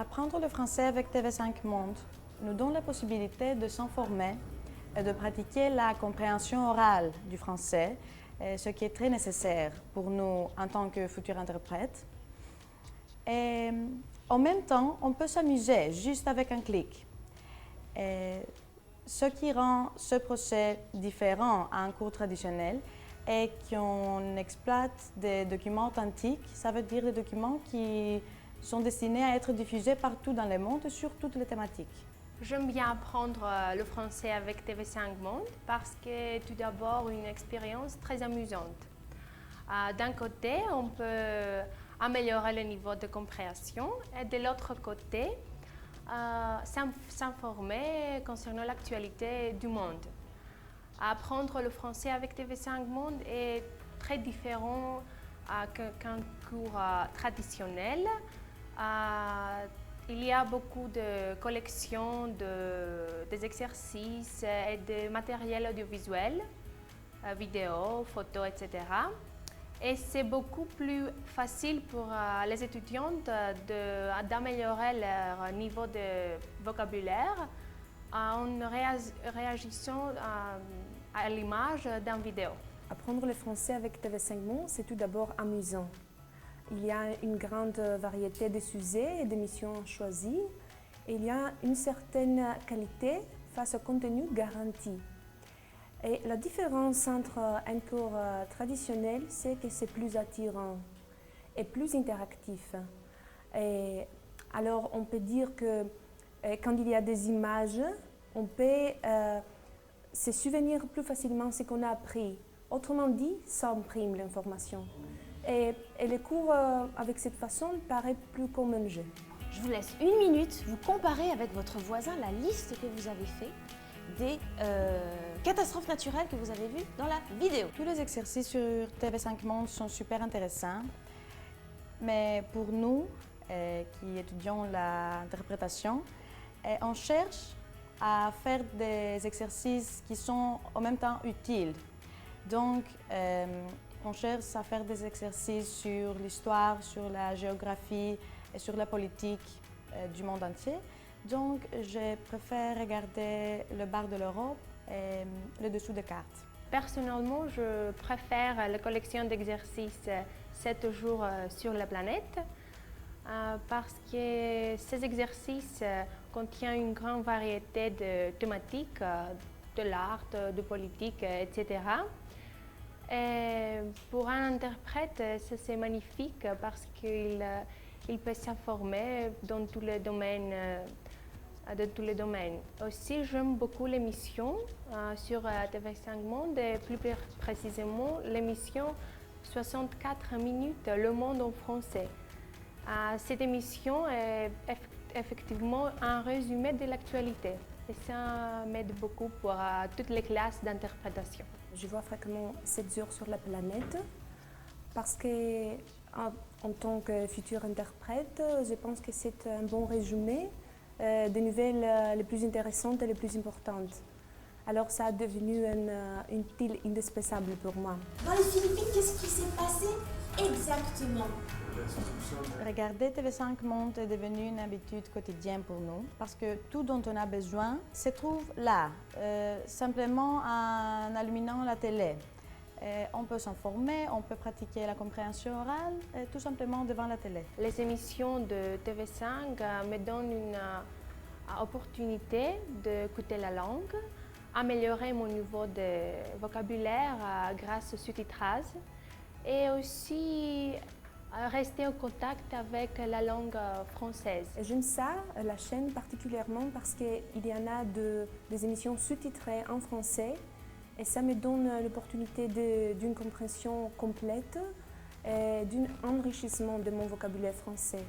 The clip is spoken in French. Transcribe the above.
Apprendre le français avec TV5 Monde nous donne la possibilité de s'informer et de pratiquer la compréhension orale du français, ce qui est très nécessaire pour nous en tant que futurs interprètes. Et en même temps, on peut s'amuser juste avec un clic. Et ce qui rend ce procès différent à un cours traditionnel est qu'on exploite des documents authentiques, ça veut dire des documents qui sont destinés à être diffusés partout dans le monde sur toutes les thématiques. J'aime bien apprendre le français avec TV5 Monde parce que tout d'abord une expérience très amusante. D'un côté, on peut améliorer le niveau de compréhension et de l'autre côté, s'informer concernant l'actualité du monde. Apprendre le français avec TV5 Monde est très différent qu'un cours traditionnel. Il y a beaucoup de collections des exercices et de matériel audiovisuel, vidéos, photos, etc. Et c'est beaucoup plus facile pour les étudiantes d'améliorer leur niveau de vocabulaire en réagissant à l'image d'une vidéo. Apprendre le français avec TV5 Monde, c'est tout d'abord amusant. Il y a une grande variété de sujets et d'émissions choisies et il y a une certaine qualité face au contenu garanti. Et la différence entre un cours traditionnel, c'est que c'est plus attirant et plus interactif. Et alors on peut dire que quand il y a des images, on peut se souvenir plus facilement ce qu'on a appris. Autrement dit, ça imprime l'information. Et le cours avec cette façon paraît plus comme un jeu. Je vous laisse une minute, vous comparez avec votre voisin la liste que vous avez fait des catastrophes naturelles que vous avez vues dans la vidéo. Tous les exercices sur TV5 Monde sont super intéressants, mais pour nous qui étudions l'interprétation, on cherche à faire des exercices qui sont en même temps utiles. Donc, on cherche à faire des exercices sur l'histoire, sur la géographie et sur la politique du monde entier. Donc, je préfère regarder le bar de l'Europe et le dessous des cartes. Personnellement, je préfère la collection d'exercices 7 jours sur la planète parce que ces exercices contiennent une grande variété de thématiques, de l'art, de politique, etc. Et pour un interprète, c'est magnifique parce qu'il peut s'informer dans tous les domaines. Aussi, j'aime beaucoup l'émission sur TV5 Monde et plus précisément l'émission 64 minutes, Le Monde en français. Cette émission est effectivement un résumé de l'actualité et ça m'aide beaucoup pour toutes les classes d'interprétation. Je vois fréquemment 7 heures sur la planète parce que, en tant que futur interprète, je pense que c'est un bon résumé des nouvelles les plus intéressantes et les plus importantes. Alors ça a devenu une pile indispensable pour moi. Dans les Philippines, qu'est-ce qui s'est passé exactement? Regarder TV5 Monde est devenu une habitude quotidienne pour nous parce que tout dont on a besoin se trouve là, simplement en allumant la télé. On peut s'informer, on peut pratiquer la compréhension orale tout simplement devant la télé. Les émissions de TV5 me donnent une opportunité d'écouter la langue, améliorer mon niveau de vocabulaire grâce au sous-titrage et aussi rester en contact avec la langue française. J'aime ça, la chaîne particulièrement parce qu'il y en a des émissions sous-titrées en français et ça me donne l'opportunité d'une compréhension complète et d'un enrichissement de mon vocabulaire français.